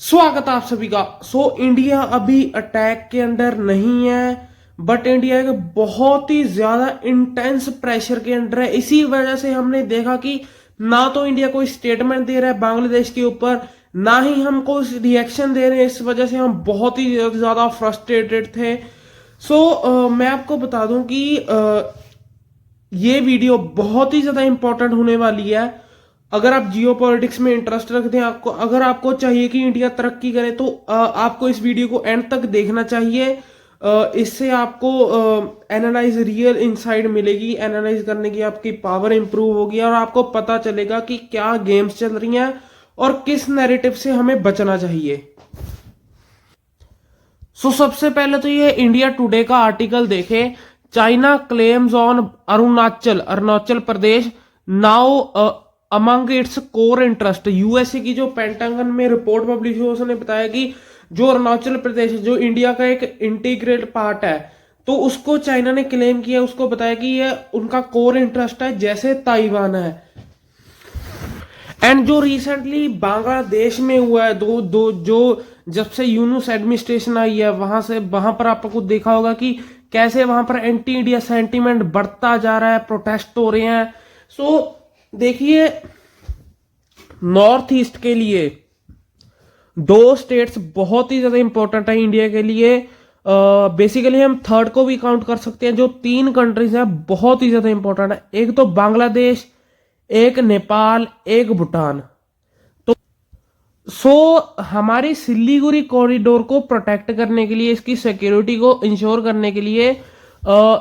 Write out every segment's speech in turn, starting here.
स्वागत है आप सभी का। इंडिया अभी अटैक के अंदर नहीं है, बट इंडिया एक बहुत ही ज्यादा इंटेंस प्रेशर के अंदर है। इसी वजह से हमने देखा कि ना तो इंडिया कोई स्टेटमेंट दे रहा है बांग्लादेश के ऊपर, ना ही हम कोई रिएक्शन दे रहे हैं। इस वजह से हम बहुत ही ज्यादा फ्रस्ट्रेटेड थे। मैं आपको बता दूं कि ये वीडियो बहुत ही ज्यादा इंपॉर्टेंट होने वाली है। अगर आप जियो पॉलिटिक्स में इंटरेस्ट रखते हैं, आपको अगर आपको चाहिए कि इंडिया तरक्की करे, तो आपको इस वीडियो को एंड तक देखना चाहिए। इससे आपको एनालाइज रियल इनसाइड मिलेगी, एनालाइज करने की आपकी पावर इंप्रूव होगी और आपको पता चलेगा कि क्या गेम्स चल रही हैं और किस नैरेटिव से हमें बचना चाहिए। सबसे पहले तो ये इंडिया टुडे का आर्टिकल देखे। China claims on Arunachal Pradesh now among its core interest. USA की जो पेंटागन में रिपोर्ट पब्लिश हुई, उसने बताया कि जो अरुणाचल प्रदेश जो इंडिया का एक इंटीग्रेट पार्ट है, तो उसको चाइना ने क्लेम किया। उसको बताया कि ये उनका कोर इंटरेस्ट है, जैसे ताइवान है। एंड जो रिसेंटली बांग्लादेश में हुआ है, दो दो जो जब से यूनुस एडमिनिस्ट्रेशन आई है, वहां पर आपको देखा होगा कि कैसे वहां पर एंटी इंडिया सेंटीमेंट बढ़ता जा रहा है, प्रोटेस्ट हो रहे हैं। देखिए, नॉर्थ ईस्ट के लिए दो स्टेट्स बहुत ही ज्यादा इंपॉर्टेंट है इंडिया के लिए। बेसिकली हम थर्ड को भी काउंट कर सकते हैं। जो तीन कंट्रीज हैं बहुत ही ज्यादा इंपॉर्टेंट है, एक तो बांग्लादेश, एक नेपाल, एक भूटान। हमारी सिल्लीगुड़ी कॉरिडोर को प्रोटेक्ट करने के लिए, इसकी सिक्योरिटी को इंश्योर करने के लिए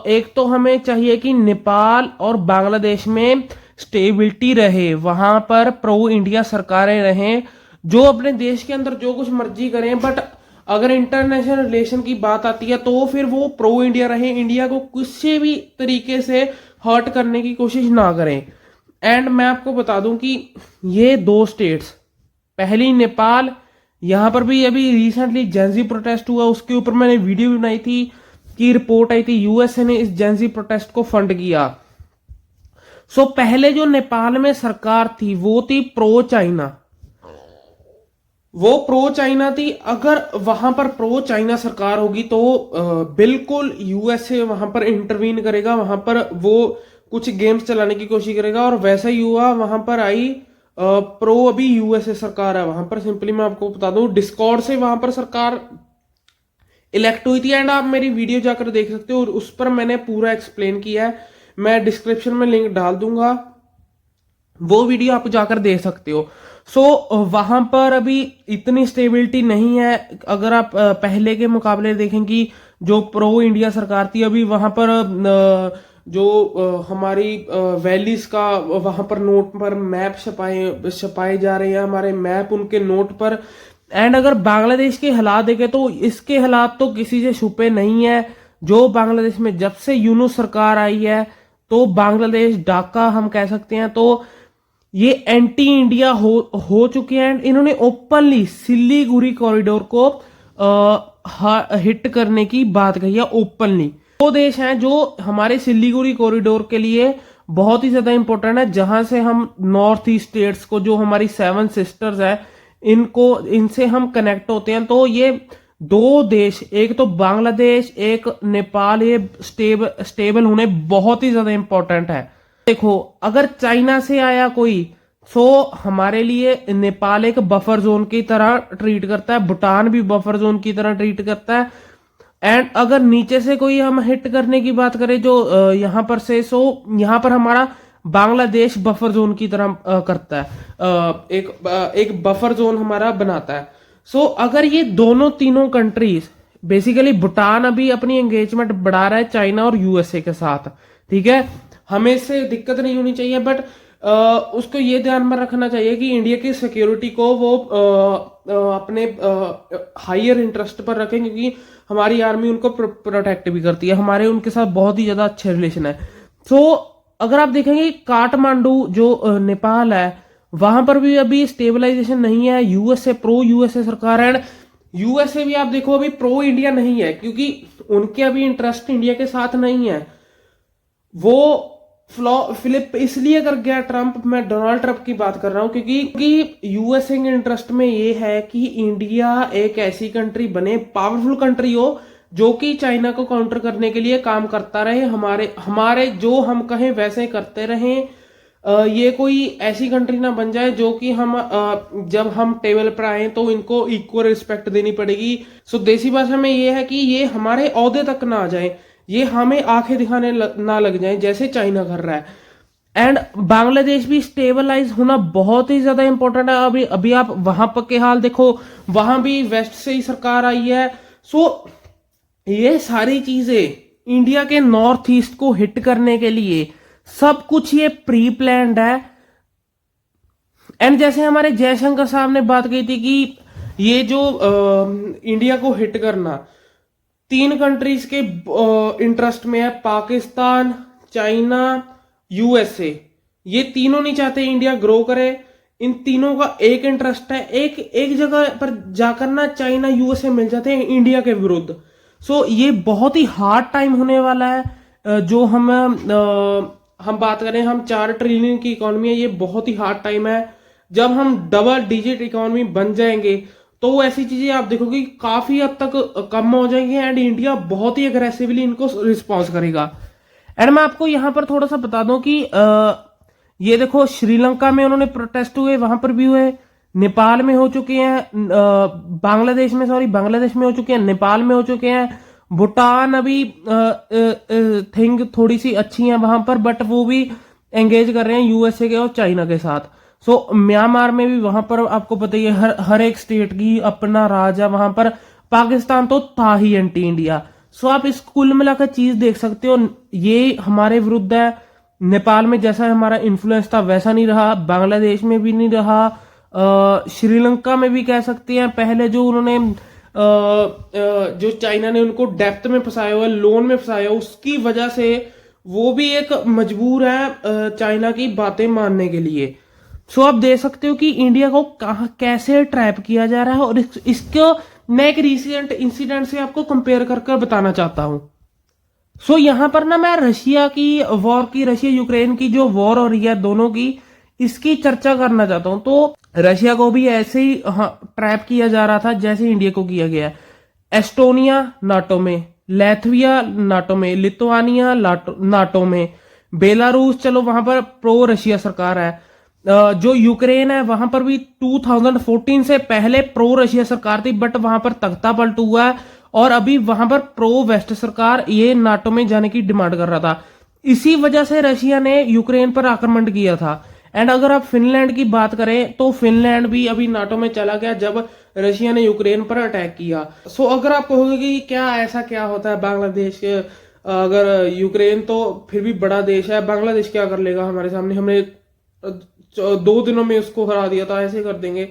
एक तो हमें चाहिए कि नेपाल और बांग्लादेश में स्टेबिलिटी रहे, वहां पर प्रो इंडिया सरकारें रहें, जो अपने देश के अंदर जो कुछ मर्जी करें, बट अगर इंटरनेशनल रिलेशन की बात आती है तो फिर वो प्रो इंडिया रहे, इंडिया को किसी भी तरीके से हर्ट करने की कोशिश ना करें। एंड मैं आपको बता दूं कि ये दो स्टेट्स, पहली नेपाल, यहां पर भी अभी रिसेंटली जेंजी प्रोटेस्ट हुआ, उसके ऊपर मैंने वीडियो बनाई थी कि रिपोर्ट आई थी यूएसए ने इस जेंजी प्रोटेस्ट को फंड किया। पहले जो नेपाल में सरकार थी वो थी प्रो चाइना, वो प्रो चाइना थी। अगर वहां पर प्रो चाइना सरकार होगी तो बिल्कुल यूएसए वहां पर इंटरवीन करेगा, वहां पर वो कुछ गेम्स चलाने की कोशिश करेगा, और वैसा ही हुआ। वहां पर आई प्रो अभी यूएसए सरकार है वहां पर। सिंपली मैं आपको बता दूं, डिस्कॉर्ड से वहां पर सरकार इलेक्ट हुई थी। एंड आप मेरी वीडियो जाकर देख सकते हो, और उस पर मैंने पूरा एक्सप्लेन किया है। मैं डिस्क्रिप्शन में लिंक डाल दूंगा, वो वीडियो आप जाकर देख सकते हो। वहां पर अभी इतनी स्टेबिलिटी नहीं है। अगर आप पहले के मुकाबले देखें कि जो प्रो इंडिया सरकार थी, अभी वहां पर जो हमारी वैलीज का वहां पर नोट पर मैप छपाए जा रहे हैं, हमारे मैप उनके नोट पर। एंड अगर बांग्लादेश के हालात देखें तो इसके हालात तो किसी से छुपे नहीं है। जो बांग्लादेश में जब से यूनुस सरकार आई है, तो बांग्लादेश डाका हम कह सकते हैं, तो ये एंटी इंडिया हो चुके हैं। एंड इन्होंने ओपनली सिल्लीगुड़ी कॉरिडोर को हिट करने की बात कही है ओपनली। दो देश हैं जो हमारे सिल्लीगुड़ी कॉरिडोर के लिए बहुत ही ज्यादा इंपॉर्टेंट है, जहां से हम नॉर्थ ईस्ट स्टेट्स को, जो हमारी 7 सिस्टर्स है, इनसे हम कनेक्ट होते हैं। तो ये दो देश, एक तो बांग्लादेश, एक नेपाल, ये स्टेबल होने बहुत ही ज्यादा इंपॉर्टेंट है। देखो, अगर चाइना से आया कोई, हमारे लिए नेपाल एक बफर जोन की तरह ट्रीट करता है, भूटान भी बफर जोन की तरह ट्रीट करता है। एंड अगर नीचे से कोई हम हिट करने की बात करें, जो यहां पर से, यहां पर हमारा बांग्लादेश बफर जोन की तरह करता है, एक बफर जोन हमारा बनाता है। अगर ये दोनों तीनों कंट्रीज, बेसिकली भूटान अभी अपनी एंगेजमेंट बढ़ा रहा है चाइना और यूएसए के साथ, ठीक है, हमें इससे दिक्कत नहीं होनी चाहिए, बट उसको ये ध्यान में रखना चाहिए कि इंडिया की सिक्योरिटी को वो अपने हायर इंटरेस्ट पर रखें, क्योंकि हमारी आर्मी उनको प्रोटेक्ट भी करती है, हमारे उनके साथ बहुत ही ज्यादा अच्छे रिलेशन है। अगर आप देखेंगे काठमांडू जो नेपाल है, वहां पर भी अभी स्टेबलाइजेशन नहीं है। यूएसए प्रो यूएसए सरकार है, यूएसए भी आप देखो अभी प्रो इंडिया नहीं है, क्योंकि उनके अभी इंटरेस्ट इंडिया के साथ नहीं है। वो फ्लिप इसलिए कर गया ट्रंप, मैं डोनाल्ड ट्रंप की बात कर रहा हूं, क्योंकि यूएसए के इंटरेस्ट में ये है कि इंडिया एक ऐसी कंट्री बने, पावरफुल कंट्री हो, जो कि चाइना को काउंटर करने के लिए काम करता रहे, हमारे हमारे जो हम कहें वैसे करते रहें। ये कोई ऐसी कंट्री ना बन जाए जो कि हम जब हम टेबल पर आए तो इनको इक्वल रिस्पेक्ट देनी पड़ेगी। सो देसी भाषा में ये है कि ये हमारे ओहदे तक ना आ जाए, ये हमें आंखें दिखाने ना लग जाए जैसे चाइना कर रहा है। एंड बांग्लादेश भी स्टेबलाइज होना बहुत ही ज्यादा इंपॉर्टेंट है। अभी अभी आप वहां पर के हाल देखो, वहां भी वेस्ट से ही सरकार आई है। सो ये सारी चीजें इंडिया के नॉर्थ ईस्ट को हिट करने के लिए सब कुछ ये प्री प्लान्ड है। एंड जैसे हमारे जयशंकर साहब ने बात की थी कि ये जो इंडिया को हिट करना 3 कंट्रीज के इंटरेस्ट में है, पाकिस्तान, चाइना, यूएसए। ये तीनों नहीं चाहते इंडिया ग्रो करे, इन तीनों का एक इंटरेस्ट है, एक जगह पर जाकर ना चाइना यूएसए मिल जाते हैं इंडिया के विरुद्ध। सो ये बहुत ही हार्ड टाइम होने वाला है। जो हम बात करें, हम 4 ट्रिलियन की इकोनॉमी है, ये बहुत ही हार्ड टाइम है। जब हम डबल डिजिट इकोनॉमी बन जाएंगे तो ऐसी चीजें आप देखोगे काफी हद तक कम हो जाएंगी एंड इंडिया बहुत ही अग्रेसिवली इनको रिस्पॉन्स करेगा। एंड मैं आपको यहां पर थोड़ा सा बता दूं कि ये देखो श्रीलंका में उन्होंने प्रोटेस्ट हुए, वहां पर भी हुए, नेपाल में हो चुके हैं, बांग्लादेश में हो चुके हैं, नेपाल में हो चुके हैं, भूटान अभी थिंग थोड़ी सी अच्छी है वहां पर, बट वो भी एंगेज कर रहे हैं यूएसए के और चाइना के साथ। सो म्यांमार में भी वहां पर आपको पता ही है, हर एक स्टेट की अपना राज है वहां पर। पाकिस्तान तो था ही एंटी इंडिया। सो आप इस कुल मिलाकर चीज देख सकते हो, ये हमारे विरुद्ध है। नेपाल में जैसा हमारा इन्फ्लुएंस था वैसा नहीं रहा, बांग्लादेश में भी नहीं रहा, श्रीलंका में भी कह सकते हैं पहले जो उन्होंने जो चाइना ने उनको डेप्थ में फंसाया हुआ, लोन में फंसाया, उसकी वजह से वो भी एक मजबूर है चाइना की बातें मानने के लिए। सो आप देख सकते हो कि इंडिया को कहां कैसे ट्रैप किया जा रहा है, और इसको मैं एक रिसेंट इंसिडेंट से आपको कंपेयर कर बताना चाहता हूं। सो यहां पर ना मैं रशिया यूक्रेन की जो वॉर हो रही है दोनों की, इसकी चर्चा करना चाहता हूं। तो रशिया को भी ऐसे ही ट्रैप किया जा रहा था जैसे इंडिया को किया गया। एस्टोनिया नाटो में, लैथविया नाटो में, लिथुआनिया नाटो में, बेलारूस चलो वहां पर प्रो रशिया सरकार है। जो यूक्रेन है वहां पर भी 2014 से पहले प्रो रशिया सरकार थी, बट वहां पर तख्ता पलट हुआ है और अभी वहां पर प्रो वेस्ट सरकार ये नाटो में जाने की डिमांड कर रहा था। इसी वजह से रशिया ने यूक्रेन पर आक्रमण किया था। एंड अगर आप फिनलैंड की बात करें तो फिनलैंड भी अभी नाटो में चला गया जब रशिया ने यूक्रेन पर अटैक किया। सो अगर आप कहोगे कि क्या होता है बांग्लादेश, अगर यूक्रेन तो फिर भी बड़ा देश है, बांग्लादेश क्या कर लेगा हमारे सामने, हमने 2 दिनों में उसको हरा दिया था, ऐसे कर देंगे।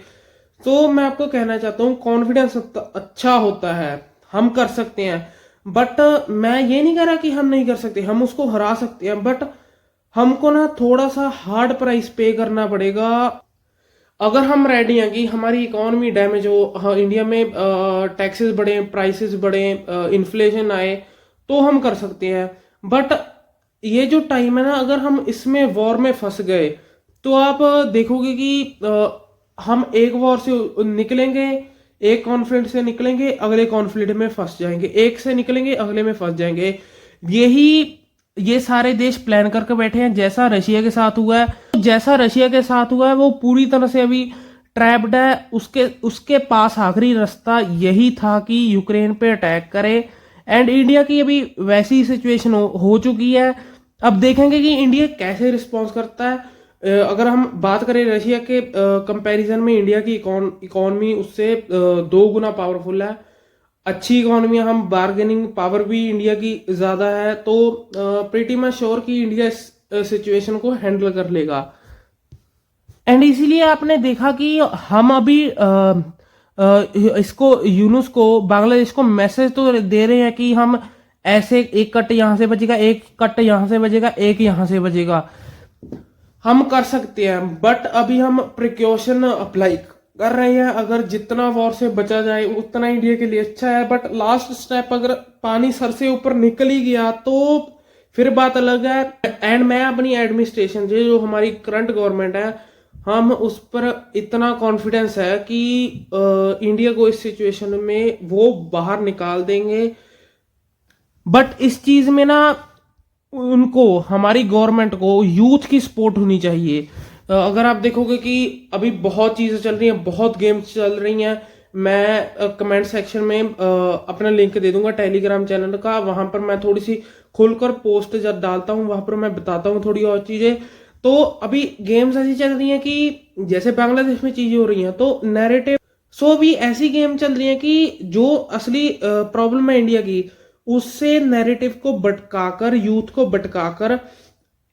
तो मैं आपको कहना चाहता हूँ कॉन्फिडेंस अच्छा होता है, हम कर सकते हैं, बट मैं ये नहीं कह रहा कि हम नहीं कर सकते, हम उसको हरा सकते हैं, बट हमको ना थोड़ा सा हार्ड प्राइस पे करना पड़ेगा। अगर हम रेडी हैं कि हमारी इकोनॉमी डैमेज हो, इंडिया में टैक्सेस बढ़े, प्राइसेस बढ़े, इन्फ्लेशन आए, तो हम कर सकते हैं। बट ये जो टाइम है ना, अगर हम इसमें वॉर में फंस गए तो आप देखोगे कि हम एक वॉर से निकलेंगे, एक कॉन्फ्लिक्ट से निकलेंगे, अगले कॉन्फ्लिक्ट में फंस जाएंगे, एक से निकलेंगे अगले में फंस जाएंगे। ये सारे देश प्लान करके बैठे हैं, जैसा रशिया के साथ हुआ है वो पूरी तरह से अभी ट्रैप्ड है। उसके पास आखिरी रास्ता यही था कि यूक्रेन पे अटैक करे। एंड इंडिया की अभी वैसी सिचुएशन हो चुकी है। अब देखेंगे कि इंडिया कैसे रिस्पॉन्स करता है। अगर हम बात करें रशिया के कंपैरिजन में, इंडिया की इकोनॉमी उससे 2 गुना पावरफुल है, अच्छी इकोनॉमी, हम बार्गेनिंग पावर भी इंडिया की ज्यादा है। तो प्रीटी मच श्योर कि इंडिया इस सिचुएशन को हैंडल कर लेगा। एंड इसीलिए आपने देखा कि हम अभी इसको यूनुस को, बांग्लादेश को मैसेज तो दे रहे हैं कि हम ऐसे एक कट यहां से बजेगा, एक कट यहां से बजेगा, एक यहां से बजेगा, हम कर सकते हैं। बट अभी हम प्रिकॉशन अप्लाई कर रहे हैं। अगर जितना वॉर से बचा जाए उतना इंडिया के लिए अच्छा है, बट लास्ट स्टेप अगर पानी सर से ऊपर निकल ही गया तो फिर बात अलग है। एंड मैं अपनी एडमिनिस्ट्रेशन से, जो हमारी करंट गवर्नमेंट है, हम उस पर इतना कॉन्फिडेंस है कि इंडिया को इस सिचुएशन में वो बाहर निकाल देंगे। बट इस चीज में ना उनको, हमारी गवर्नमेंट को यूथ की सपोर्ट होनी चाहिए। अगर आप देखोगे कि अभी बहुत चीजें चल रही हैं, बहुत गेम्स चल रही हैं। मैं कमेंट सेक्शन में अपना लिंक दे दूंगा टेलीग्राम चैनल का, वहां पर मैं थोड़ी सी खुलकर पोस्ट जब डालता हूँ वहां पर मैं बताता हूँ थोड़ी और चीजें। तो अभी गेम्स ऐसी चल रही हैं कि जैसे बांग्लादेश में चीजें हो रही हैं तो नैरेटिव, सो भी ऐसी गेम चल रही है कि जो असली प्रॉब्लम है इंडिया की, उससे नैरेटिव को भटकाकर, यूथ को भटकाकर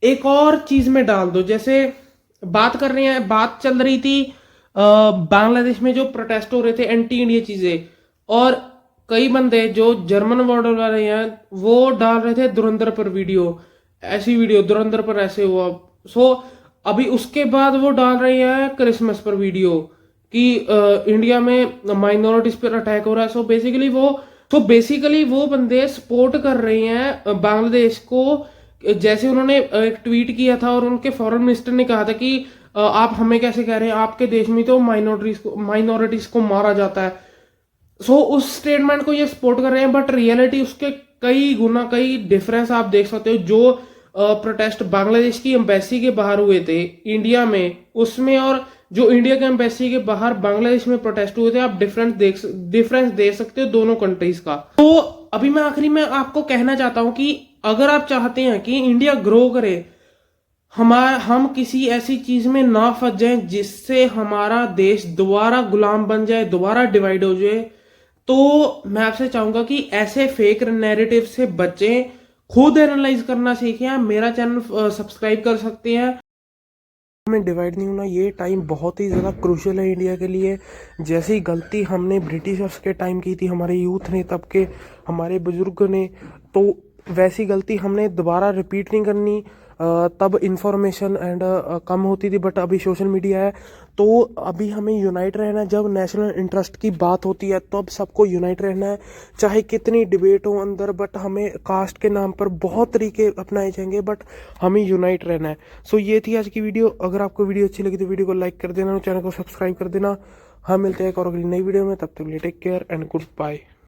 एक और चीज में डाल दो। जैसे बात कर रहे हैं, बात चल रही थी बांग्लादेश में जो प्रोटेस्ट हो रहे थे एंटी इंडिया चीजें, और कई बंदे जो जर्मन बॉर्डर वाले हैं वो डाल रहे थे धुरंधर पर वीडियो, ऐसी वीडियो धुरंधर पर ऐसे हुआ। सो अभी उसके बाद वो डाल रही है क्रिसमस पर वीडियो कि इंडिया में माइनॉरिटीज पर अटैक हो रहा है। सो बेसिकली वो बंदे सपोर्ट कर रहे हैं बांग्लादेश को। जैसे उन्होंने एक ट्वीट किया था और उनके फॉरेन मिनिस्टर ने कहा था कि आप हमें कैसे कह रहे हैं, आपके देश में तो माइनॉरिटीज को मारा जाता है। सो उस स्टेटमेंट को ये सपोर्ट कर रहे हैं, बट रियलिटी उसके कई गुना, कई डिफरेंस आप देख सकते हो। जो प्रोटेस्ट बांग्लादेश की एम्बेसी के बाहर हुए थे इंडिया में, उसमें और जो इंडिया के एम्बेसी के बाहर बांग्लादेश में प्रोटेस्ट हुए थे, आप डिफरेंस देख सकते हो दोनों कंट्रीज का। तो अभी मैं आखिरी में आपको कहना चाहता हूं कि अगर आप चाहते हैं कि इंडिया ग्रो करे, हम किसी ऐसी चीज में ना फंस जाएं जिससे हमारा देश दोबारा गुलाम बन जाए, दोबारा डिवाइड हो जाए, तो मैं आपसे चाहूंगा कि ऐसे फेक नैरेटिव से बचें, खुद एनालाइज करना सीखें। आप मेरा चैनल सब्सक्राइब कर सकते हैं। में डिवाइड नहीं होना, ये टाइम बहुत ही ज़्यादा क्रूशियल है इंडिया के लिए। जैसी गलती हमने ब्रिटिशर्स के टाइम की थी, हमारे यूथ ने, तब के हमारे बुजुर्ग ने, तो वैसी गलती हमने दोबारा रिपीट नहीं करनी। तब इंफॉर्मेशन एंड कम होती थी, बट अभी सोशल मीडिया है, तो अभी हमें यूनाइट रहना है। जब नेशनल इंटरेस्ट की बात होती है तो अब सबको यूनाइट रहना है, चाहे कितनी डिबेट हो अंदर, बट हमें कास्ट के नाम पर बहुत तरीके अपनाए जाएंगे, बट हमें यूनाइट रहना है। सो ये थी आज की वीडियो। अगर आपको वीडियो अच्छी लगी तो वीडियो को लाइक कर देना, चैनल को सब्सक्राइब कर देना। हम मिलते हैं एक और अगली नई वीडियो में, तब तक के लिए take care and good bye.